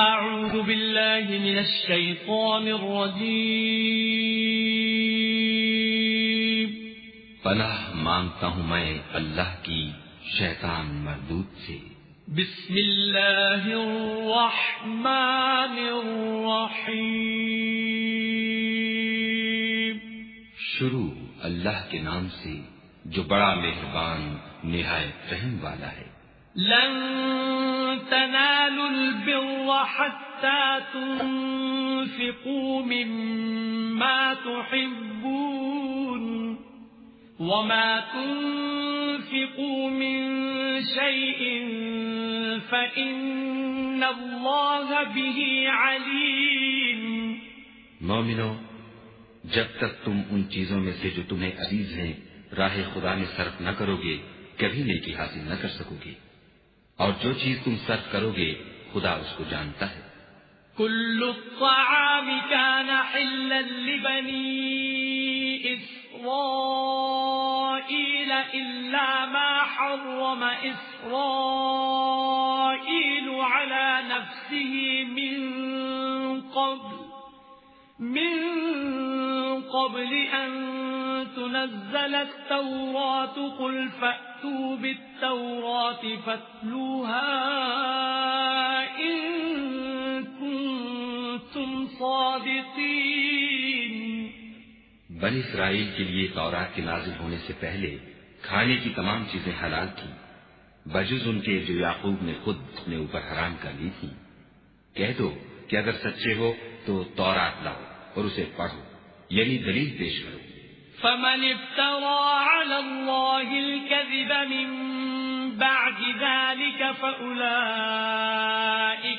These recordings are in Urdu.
اعوذ باللہ من الشیطان الرجیم پناہ مانگتا ہوں میں اللہ کی شیطان مردود سے۔ بسم اللہ الرحمن الرحیم شروع اللہ کے نام سے جو بڑا مہربان نہایت رحم والا ہے۔ لن تنالوا البر حتى تنفقوا مما تحبون وما تنفقوا من شيء فإن الله به عليم۔ مومنو، جب تک تم ان چیزوں میں سے جو تمہیں عزیز ہیں راہ خدا میں صرف نہ کرو گے کبھی نیکی حاصل نہ کر سکو گے، اور جو چیز تم صرف کرو گے خدا اس کو جانتا ہے۔ كل الطعام كان حلا لبني إسرائيل إلا ما حرم إسرائيل على نفسه من قبل أن تنزل التوراة قل فأتوا بالتوراة فاتلوها إن كنتم صادقين۔ بنی اسرائیل کے لیے تورات کے نازل ہونے سے پہلے کھانے کی تمام چیزیں حلال تھیں بجز ان کے جو یعقوب نے خود اپنے اوپر حرام کر لی تھی۔ کہہ دو کہ اگر سچے ہو تو تورات لاؤ اور اسے پڑھو، یعنی دلیل پیش کرو۔ فمن افترى على الله الكذب من بعد ذلك فأولئك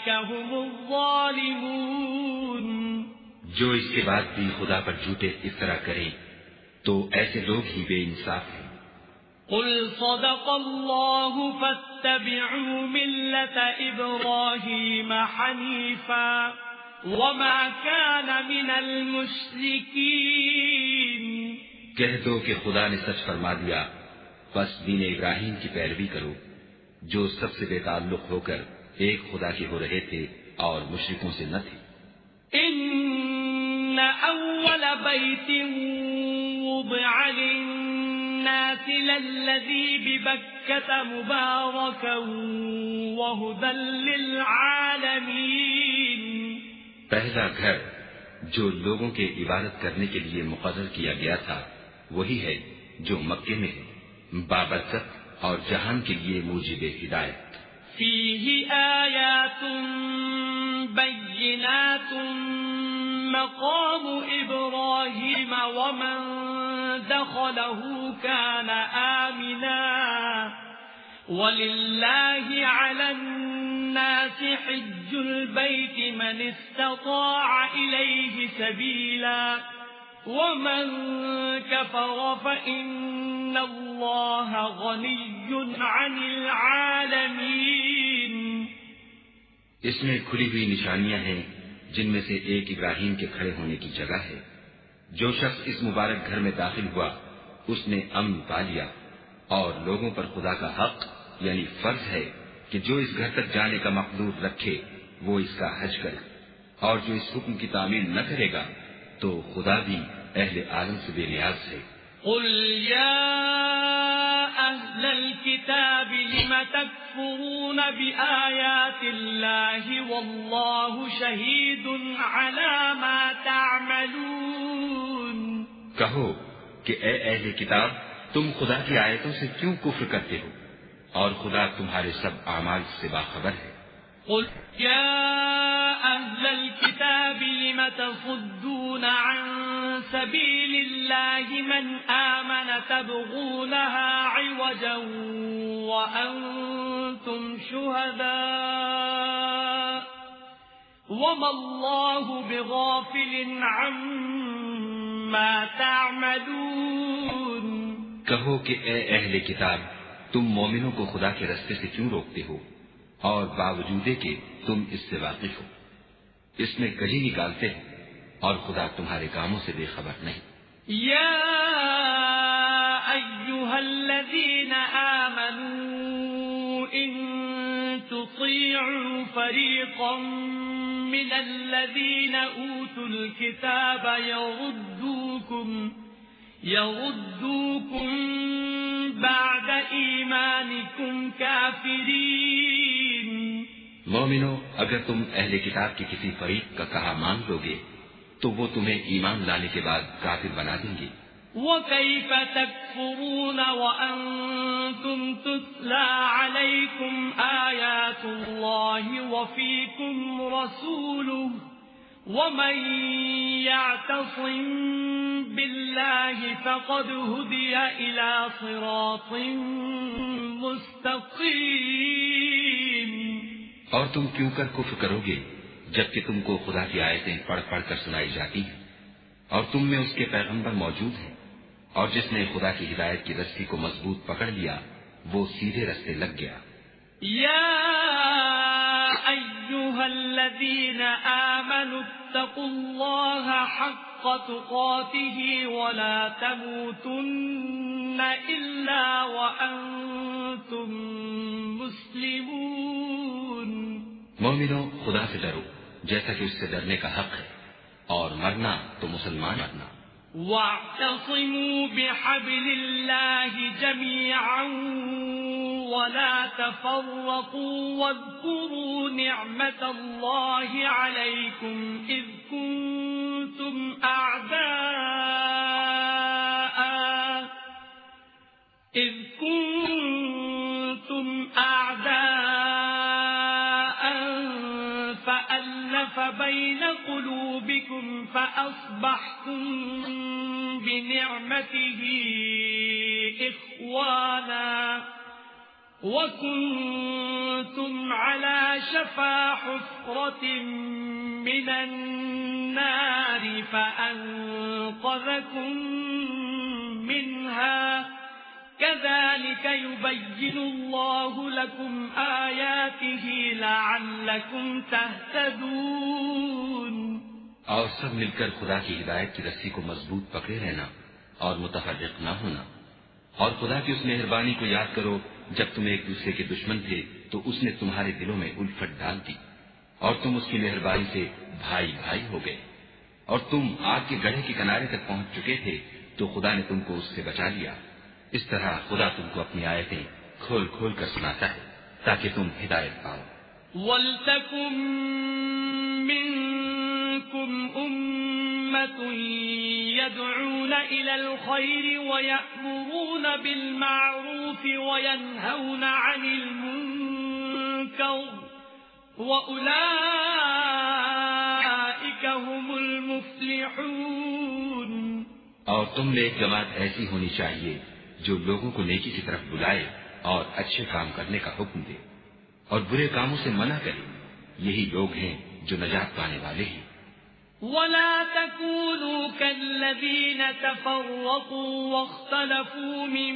هم الظالمون۔ جو اس کے بعد بھی خدا پر جھوٹے افترا کرے تو ایسے لوگ ہی بے انصاف ہیں۔ قل صدق الله فاتبعوا ملة إبراهيم حنيفا وما كان من المشركين۔ کہہ دو کہ خدا نے سچ فرما دیا، بس دین ابراہیم کی پیروی کرو جو سب سے بے تعلق ہو کر ایک خدا کے ہو رہے تھے اور مشرکوں سے نہ تھے۔ ان اول بیت وضع للناس للذی ببکۃ مبارکا وہدی للعالمین۔ پہلا گھر جو لوگوں کے عبادت کرنے کے لیے مقرر کیا گیا تھا وہی ہے جو مکے میں ہے، بابرکت اور جہان کے لیے موجب ہدایت۔ فیہ آیات بینات مقام ابراہیم ومن دخلہ کان آمنا وللہ علی الناس حج البیت من استطاع الیہ سبیلا ومن كفر فإن الله غني عن العالمين۔ اس میں کھلی ہوئی نشانیاں ہیں جن میں سے ایک ابراہیم کے کھڑے ہونے کی جگہ ہے۔ جو شخص اس مبارک گھر میں داخل ہوا اس نے امن پا لیا، اور لوگوں پر خدا کا حق یعنی فرض ہے کہ جو اس گھر تک جانے کا مقدور رکھے وہ اس کا حج کرے، اور جو اس حکم کی تعمیل نہ کرے گا تو خدا بھی اہل عالم سے بے نیاز ہے۔ قل یا اہل الکتاب لم تکفرون بآیات اللہ واللہ شہید علی ما تعملون۔ کہو کہ اے اہل کتاب تم خدا کی آیتوں سے کیوں کفر کرتے ہو اور خدا تمہارے سب اعمال سے باخبر ہے۔ قل یا اہل الکتاب لم تصدون عن سبیل اللہ من آمن تبغونها عوجا وانتم شہداء وما اللہ بغافل عما تعملون۔ کہو کہ اے اہل کتاب تم مومنوں کو خدا کے رستے سے کیوں روکتے ہو اور باوجود کہ تم اس سے واقف ہو، اس میں کجی نکالتے ہیں اور خدا تمہارے کاموں سے بے خبر نہیں۔ یا ایھا الذین آمنوا ان تطيعوا فريقا من الذين أوتوا الكتاب يردوكم بعد إيمانكم كافرين. مومنو، اگر تم اہل کتاب کے کسی فریق کا کہا مان لو گے تو وہ تمہیں ایمان لانے کے بعد کافر بنا دیں گے. وَكَيْفَ تَكْفُرُونَ وَأَنْتُمْ تُتْلَى عَلَيْكُمْ آيَاتُ اللَّهِ وَفِيكُمْ رَسُولُهُ وَمَنْ يَعْتَصِمْ بِاللَّهِ فَقَدْ هُدِيَ إِلَى صِرَاطٍ مُسْتَقِيمٍ. اور تم کیوں کر کفر کرو گے جبکہ تم کو خدا کی آیتیں پڑھ پڑھ کر سنائی جاتی ہیں اور تم میں اس کے پیغمبر موجود ہیں، اور جس نے خدا کی ہدایت کی رسی کو مضبوط پکڑ لیا وہ سیدھے رستے لگ گیا. یا ایھا الذین آمنوا اتقوا اللہ حق تقاتہ ولا تموتن الا وانتم مسلمون. مومنو، خدا سے ڈرو جیسا کہ اس سے ڈرنے کا حق ہے، اور مرنا تو مسلمان مرنا. وَاعْتَصِمُوا بِحَبْلِ اللَّهِ جَمِيعًا وَلَا تَفَرَّقُوا وَاذْكُرُوا نِعْمَةَ اللَّهِ عَلَيْكُمْ إِذْ كُنتُمْ أَعْدَاءً فَأَلَّفَ بَيْنَ قُلُوبِكُمْ فَأَصْبَحْتُمْ بِنِعْمَتِهِ إِخْوَانًا وَكُنْتُمْ عَلَى شَفَا حُفْرَةٍ مِّنَ النَّارِ فَأَنقَذَكُم مِّنْهَا كَذَلِكَ يُبَيِّنُ اللَّهُ لَكُمْ آيَاتِهِ لَعَلَّكُمْ تَهْتَدُونَ. اور سب مل کر خدا کی ہدایت کی رسی کو مضبوط پکڑے رہنا اور متفرق نہ ہونا، اور خدا کی اس مہربانی کو یاد کرو جب تم ایک دوسرے کے دشمن تھے تو اس نے تمہارے دلوں میں الفت ڈال دی اور تم اس کی مہربانی سے بھائی بھائی ہو گئے، اور تم آگ کے گڑھے کے کنارے تک پہنچ چکے تھے تو خدا نے تم کو اس سے بچا لیا. اس طرح خدا تم کو اپنی آیتیں کھول کھول کر سناتا ہے تاکہ تم ہدایت پاؤ. وَلْتَكُن مِّنكُمْ أُمَّةٌ يَدْعُونَ إِلَى الْخَيْرِ وَيَأْمُرُونَ بِالْمَعْرُوفِ وَيَنْهَوْنَ عَنِ الْمُنكَرِ وَأُولَئِكَ هُمُ الْمُفْلِحُونَ. اور تم میں ایک جماعت ایسی ہونی چاہیے جو لوگوں کو نیکی کی طرف بلائے اور اچھے کام کرنے کا حکم دے اور برے کاموں سے منع کرے. یہی لوگ ہیں جو نجات پانے والے ہیں. وَلَا تَكُونُوا كَالَّذِينَ تَفَرَّقُوا وَاخْتَلَفُوا مِن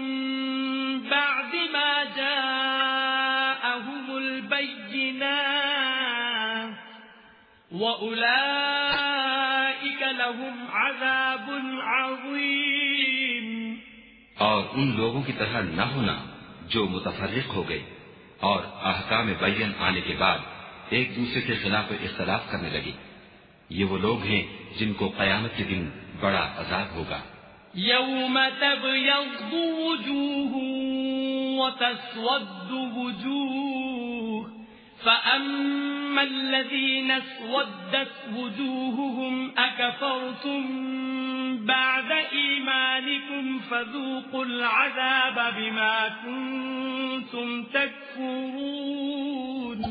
بَعْدِ مَا جَاءَهُمُ الْبَيِّنَاتُ وَأُولَئِكَ لَهُمْ عَذَابٌ عَظِيمٌ. اور ان لوگوں کی طرح نہ ہونا جو متفرق ہو گئے اور احکام بین آنے کے بعد ایک دوسرے کے خلاف اختلاف کرنے لگے. یہ وہ لوگ ہیں جن کو قیامت کے دن بڑا عذاب ہوگا. یوم تبیض وجوہ وتسود وجوہ فأما الذين اسودت وجوههم أكفرتم بعد إيمانكم فذوقوا العذاب بما كنتم تكفرون.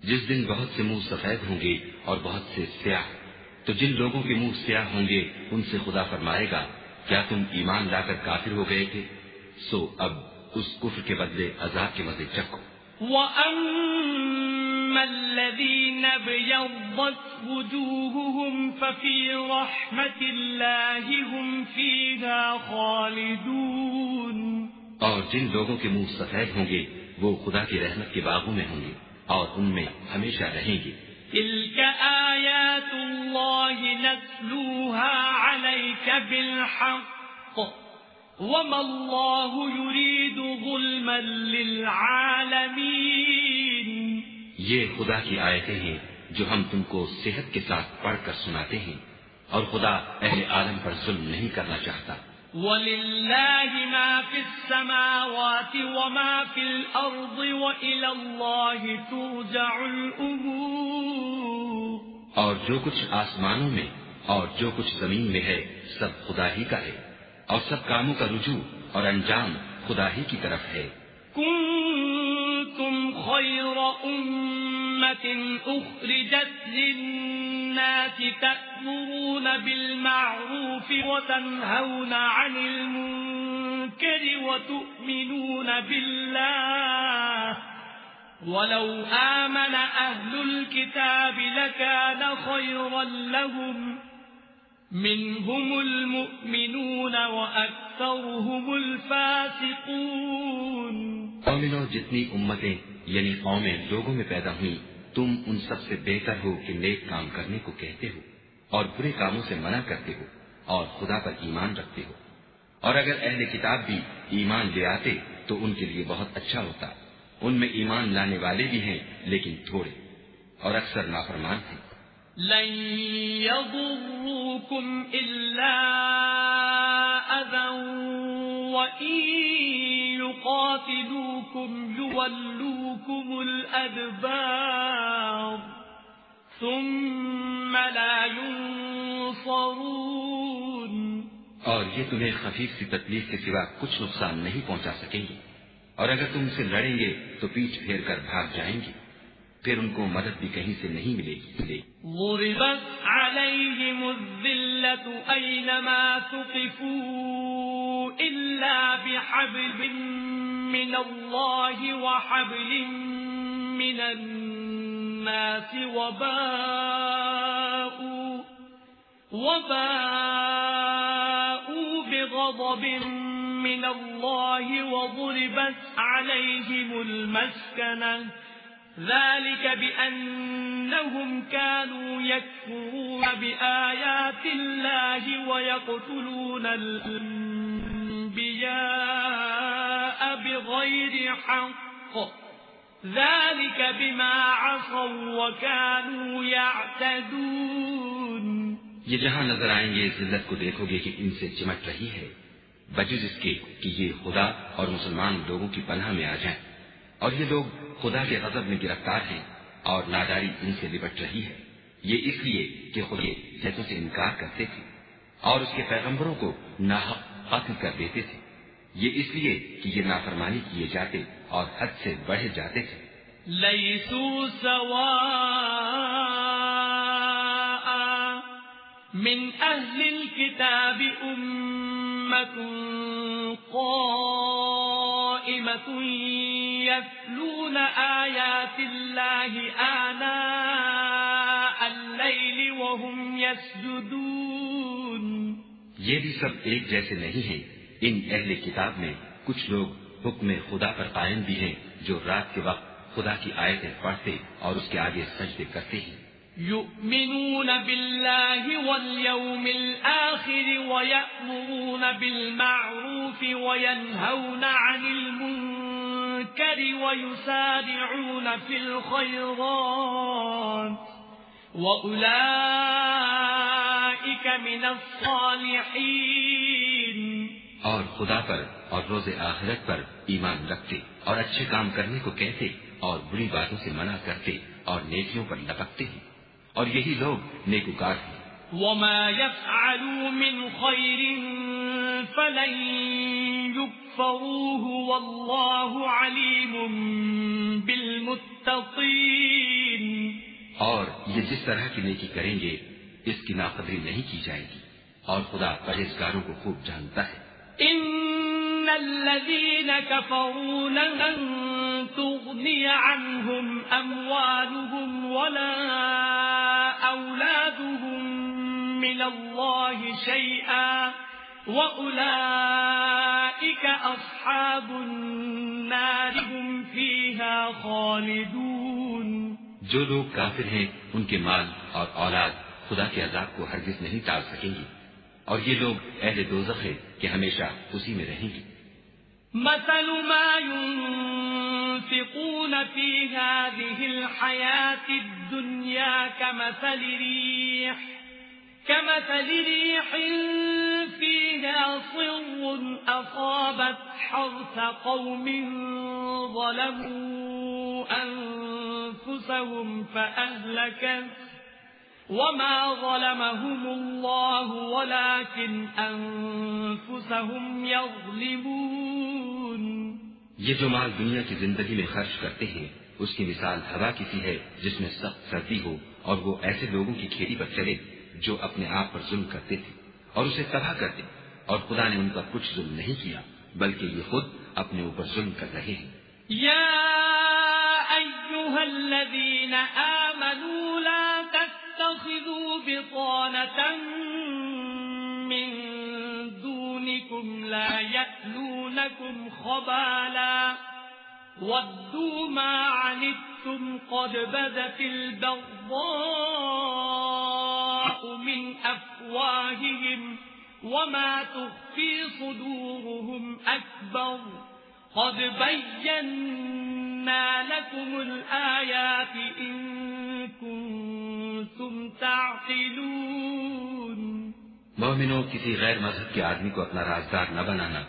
جس دن بہت سے منہ سفید ہوں گے اور بہت سے سیاہ، تو جن لوگوں کے منہ سیاہ ہوں گے ان سے خدا فرمائے گا کیا تم ایمان لا کر کافر ہو گئے تھے؟ سو اب اس کفر کے بدلے عذاب کے مزے چکھو. وَأَمَّا الَّذِينَ ابْيَضَّتْ وُجُوهُهُمْ فَفِي رَحْمَةِ اللَّهِ هُمْ فِيهَا خَالِدُونَ. اور جن لوگوں کے منہ سفید ہوں گے وہ خدا کی رحمت کے باغوں میں ہوں گے اور ان میں ہمیشہ رہیں گے. تِلْكَ آيَاتُ اللَّهِ نَتْلُوهَا عَلَيْكَ بِالْحَقِّ وَمَا اللَّهُ يُرِيدُ ظُلْمًا لِلْعَالَمِينَ. یہ خدا کی آیتیں ہیں جو ہم تم کو صحت کے ساتھ پڑھ کر سناتے ہیں، اور خدا اہل عالم پر ظلم نہیں کرنا چاہتا۔ وَلِلَّهِ مَا فِي السَّمَاوَاتِ وَمَا فِي الْأَرْضِ وَإِلَى اللَّهِ تُرْجَعُ الْأُمُورُ۔ اور جو کچھ آسمانوں میں اور جو کچھ زمین میں ہے سب خدا ہی کا ہے، اور سب کاموں کا رجوع اور انجام خدا ہی کی طرف ہے۔ كنتم خير أمة أخرجت للناس تأمرون بالمعروف وتنهون عن المنكر وتؤمنون بالله ولو آمن أهل الكتاب لكان خيرا لهم منهم المؤمنون وأكثرهم الفاسقون۔ مومنوں، جتنی امتیں یعنی قومیں لوگوں میں پیدا ہوئیں، تم ان سب سے بہتر ہو کہ نیک کام کرنے کو کہتے ہو اور برے کاموں سے منع کرتے ہو اور خدا پر ایمان رکھتے ہو، اور اگر اہل کتاب بھی ایمان لے آتے تو ان کے لیے بہت اچھا ہوتا۔ ان میں ایمان لانے والے بھی ہیں لیکن تھوڑے، اور اکثر نافرمان ہیں۔ لن يضروكم إلا أذى وإن يقاتلوكم يولوكم الأدبار ثم لا ينصرون۔ اور یہ تمہیں خفیف سی تکلیف کے سوا کچھ نقصان نہیں پہنچا سکیں گے، اور اگر تم سے لڑیں گے تو پیٹھ پھیر کر بھاگ جائیں گے، پھر ان کو مدد بھی کہیں سے نہیں ملے گی۔ ضربت عليهم الذلة أينما ثقفوا إلا بحبل من الله وحبل من الناس وباءوا بغضب من الله وضربت عليهم المسكنة ذلك بأنهم كانوا يكفرون بآيات الله ويقتلون الأنبياء بغير حق ذلك بما عصوا وكانوا يعتدون۔ یہ جہاں نظر آئیں گے ذلت کو دیکھو گے کہ ان سے چمٹ رہی ہے، بجز اس کے کہ یہ خدا اور مسلمان لوگوں کی پناہ میں آ جائیں، اور یہ لوگ خدا کے غضب میں گرفتار ہیں اور ناداری ان سے لپٹ رہی ہے۔ یہ اس لیے کہ خدا جیسوں سے انکار کرتے تھے اور اس کے پیغمبروں کو ناحق قتل کر دیتے تھے، یہ اس لیے کہ یہ نافرمانی کیے جاتے اور حد سے بڑھے جاتے تھے۔ لیسوا سواء من اہل الكتاب امة قائمة يتلون آيات الله آناء الليل وهم يسجدون۔ یہ بھی سب ایک جیسے نہیں ہیں، ان اہل کتاب میں کچھ لوگ حکم خدا پر قائم بھی ہیں جو رات کے وقت خدا کی آیتیں پڑھتے اور اس کے آگے سجدے کرتے ہیں۔ يؤمنون بالله واليوم الآخر ويأمرون بالمعروف وينهون عن المنكر ويسارعون في الخيرات وأولئك من الصالحين۔ اور خدا پر اور روز آخرت پر ایمان رکھتے اور اچھے کام کرنے کو کہتے اور بری باتوں سے منع کرتے اور نیکیوں پر لپکتے ہیں، اور یہی لوگ نیکوکار ہیں۔ وما يفعلوا من خير فلن يكفروه والله عليم بالمتقين۔ اور یہ جس طرح کی نیکی کریں گے اس کی ناقدری نہیں کی جائے گی، اور خدا پرہیزگاروں کو خوب جانتا ہے۔ ان الذين كفروا لن تغني عنهم اموالهم ولا اولادهم من الله شيئا واولئك اصحاب النار هم فيها خالدون۔ جو لوگ کافر ہیں ان کے مال اور اولاد خدا کے عذاب کو ہرگز نہیں ٹال سکیں گے، اور یہ لوگ اہل دوزخ ہیں کہ ہمیشہ اسی میں رہیں گے۔ مثل ما ينفقون ينفقون في هذه الحياة الدنيا كمثل ريح فيها صر أصابت حرث قوم ظلموا أنفسهم فأهلكت وما ظلمهم الله ولكن أنفسهم يظلمون. یہ جو مال دنیا کی زندگی میں خرچ کرتے ہیں اس کی مثال ہوا کی سی ہے جس میں سخت سردی ہو اور وہ ایسے لوگوں کی کھیتی پر چلے جو اپنے آپ پر ظلم کرتے تھے اور اسے تباہ کرتے، اور خدا نے ان پر کچھ ظلم نہیں کیا بلکہ یہ خود اپنے اوپر ظلم کر رہے ہیں. یا ایھا الذین آمنوا لا تتخذوا بطانة من دونکم لا یألونکم خبالا ودوا ما عنتم قد بدت البغضاء من أفواههم وما تخفي صدورهم أكبر قد بينا لكم الآيات إن كنتم تعقلون. مومنوں، کسی غیر مذہب کے آدمی کو اپنا رازدار نہ بنانا.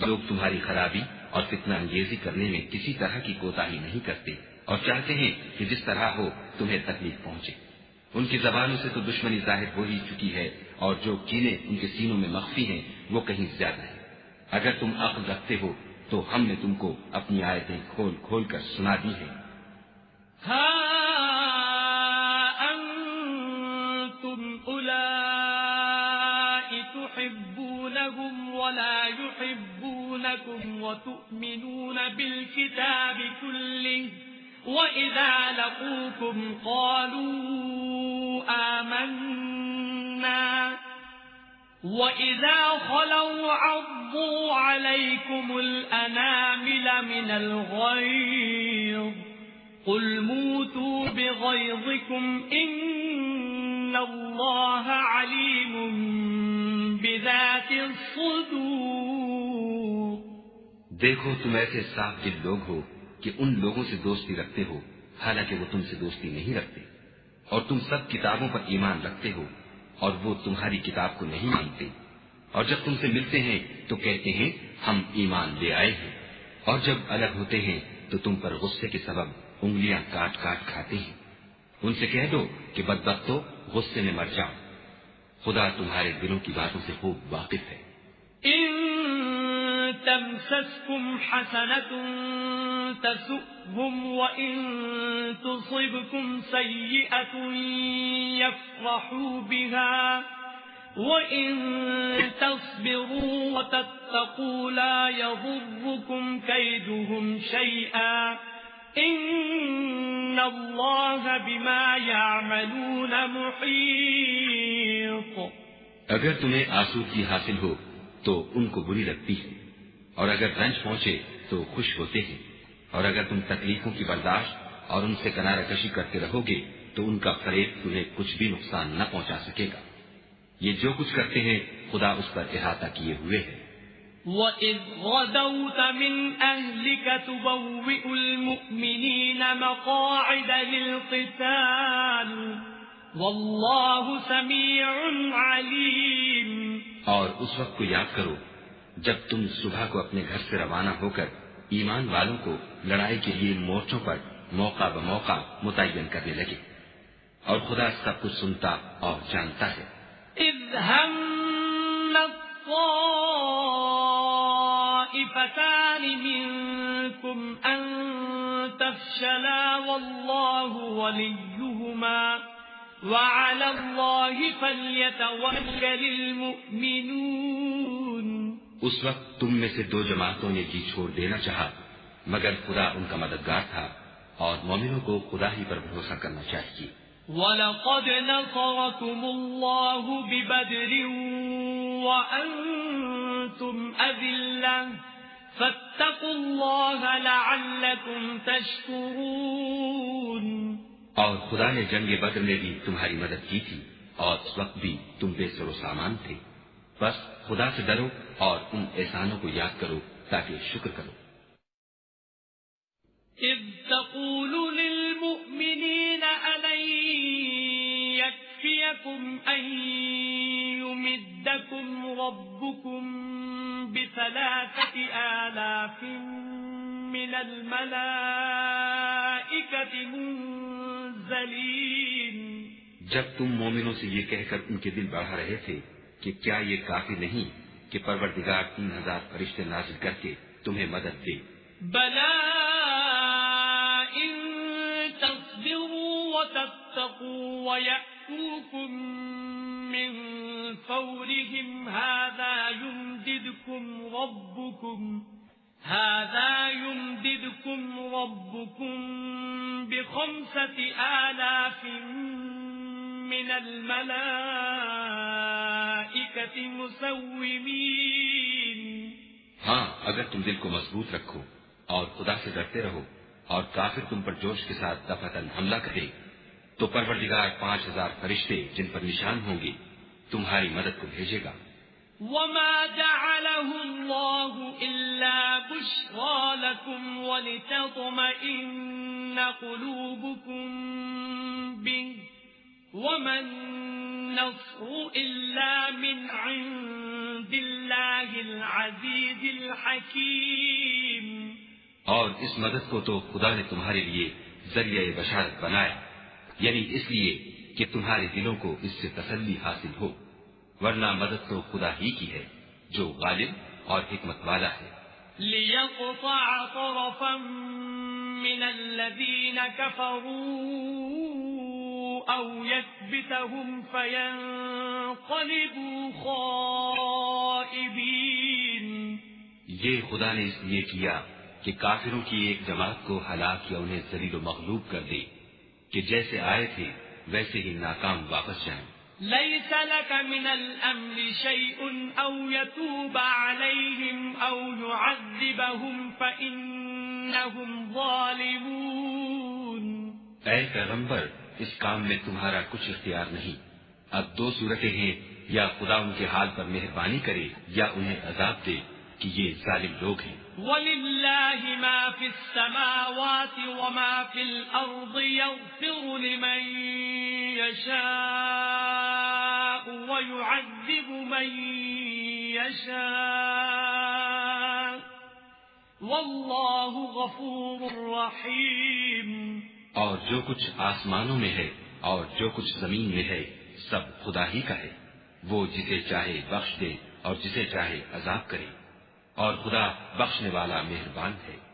لوگ تمہاری خرابی اور فتنہ انگیزی کرنے میں کسی طرح کی کوتاہی نہیں کرتے اور چاہتے ہیں کہ جس طرح ہو تمہیں تکلیف پہنچے. ان کی زبانوں سے تو دشمنی ظاہر ہو ہی چکی ہے اور جو کینے ان کے سینوں میں مخفی ہیں وہ کہیں زیادہ ہیں. اگر تم عقل رکھتے ہو تو ہم نے تم کو اپنی آیتیں کھول کھول کر سنا دی ہیں. ہا انتم اولائی تحبونہم ولا يحبونكم وتؤمنون بالكتاب كله وإذا لقوكم قالوا آمنا وإذا خلوا عضوا عليكم الأنامل من الغيظ قل موتوا بغيظكم إن الله عليم بذات الصدور. دیکھو تم ایسے صاف دل لوگ ہو کہ ان لوگوں سے دوستی رکھتے ہو حالانکہ وہ تم سے دوستی نہیں رکھتے، اور تم سب کتابوں پر ایمان رکھتے ہو اور وہ تمہاری کتاب کو نہیں مانتے، اور جب تم سے ملتے ہیں تو کہتے ہیں ہم ایمان لے آئے ہیں، اور جب الگ ہوتے ہیں تو تم پر غصے کے سبب انگلیاں کاٹ کاٹ کھاتے ہیں. ان سے کہہ دو کہ بدبختو غصے میں مر جاؤ، خدا تمہارے دلوں کی باتوں سے خوب واقف ہے. ان تمسسكم حسنة تسؤهم وإن تصبكم سيئة يفرحوا بها وإن تصبروا وتتقوا لا يضركم كيدهم شيئا إن الله بما يعملون محيط. اگر تمہیں آسودگی حاصل ہو تو ان کو بری لگتی ہے، اور اگر رنج پہنچے تو خوش ہوتے ہیں، اور اگر تم تکلیفوں کی برداشت اور ان سے کنارہ کشی کرتے رہو گے تو ان کا فریب تمہیں کچھ بھی نقصان نہ پہنچا سکے گا. یہ جو کچھ کرتے ہیں خدا اس پر احاطہ کیے ہوئے ہے. وَإِذْ غَدَوْتَ مِنْ أَهْلِكَ تُبَوِّئُ الْمُؤْمِنِينَ مَقَاعِدَ لِلْقِتَالِ وَاللَّهُ سَمِيعٌ عَلِيمٌ. اور اس وقت کو یاد کرو جب تم صبح کو اپنے گھر سے روانہ ہو کر ایمان والوں کو لڑائی کے لیے مورچوں پر موقع بموقع متعین کرنے لگے، اور خدا سب کچھ سنتا اور جانتا ہے. اذ هم الطائفتان منكم ان تفشلا والله وليهما وعلى الله فليتوكل المؤمنون. اس وقت تم میں سے دو جماعتوں نے جی چھوڑ دینا چاہا مگر خدا ان کا مددگار تھا اور مومنوں کو خدا ہی پر بھروسہ کرنا چاہیے. وَلَقَدْ نَصَرَكُمُ اللَّهُ بِبَدْرٍ وَأَنْتُمْ أَذِلَّةٌ فَاتَّقُوا اللَّهَ لَعَلَّكُمْ تَشْكُرُونَ. اور خدا نے جنگ بدر میں بھی تمہاری مدد کی تھی اور اس وقت بھی تم بے سر و سامان تھے، بس خدا سے ڈرو اور ان احسانوں کو یاد کرو تاکہ شکر کرو. إذ تقول للمؤمنين ألن يكفيكم أن يمدكم ربكم ب3,000 من الملائكة منزلين. جب تم مومنوں سے یہ کہہ کر ان کے دل بڑھا رہے تھے کہ کیا یہ کافی نہیں کہ پروردگار 3,000 فرشتے نازل کر کے تمہیں مدد دے؟ بلى إن تصبروا وتتقوا ويأتوكم من فورهم هذا يمددكم ربكم ب5,000 من الملائكة مسومين. ہاں، اگر تم دل کو مضبوط رکھو اور خدا سے ڈرتے رہو اور کافر تم پر جوش کے ساتھ دفعتاً حملہ کرے تو پروردگار 5,000 فرشتے جن پر نشان ہوں گے تمہاری مدد کو بھیجے گا. وما جعله الله إلا بشرى لكم ولتطمئن قلوبكم به وما النصر إلا من عند الله العزيز الحكيم. اور اس مدد کو تو خدا نے تمہارے لیے ذریعہ بشارت بنایا، یعنی اس لیے کہ تمہارے دلوں کو اس سے تسلی حاصل ہو، ورنہ مدد تو خدا ہی کی ہے جو غالب اور حکمت والا ہے. ليقطع طرفا من الذين كفروا أو يكبتهم فينقلبوا خائبين. یہ خدا نے اس لیے کیا کہ کافروں کی ایک جماعت کو ہلاک یا انہیں ذلیل و مغلوب کر دے کہ جیسے آئے تھے ویسے ہی ناکام واپس جائیں. ليس لك من الأمر شيء أو يتوب عليهم أو يعذبهم فإنهم ظالمون. اے پیغمبر، اس کام میں تمہارا کچھ اختیار نہیں. اب 2 صورتیں ہیں، یا خدا ان کے حال پر مہربانی کرے یا انہیں عذاب دے کہ یہ ظالم لوگ ہیں. وَلِلَّهِ مَا فِي السَّمَاوَاتِ وَمَا فِي الْأَرْضِ يَغْفِرُ لِمَن يَشَاءُ وَيُعَذِّبُ مَن يَشَاءُ وَاللَّهُ غَفُورٌ رَّحِيمٌ. اور جو کچھ آسمانوں میں ہے اور جو کچھ زمین میں ہے سب خدا ہی کا ہے. وہ جسے چاہے بخش دے اور جسے چاہے عذاب کرے، اور خدا بخشنے والا مہربان ہے.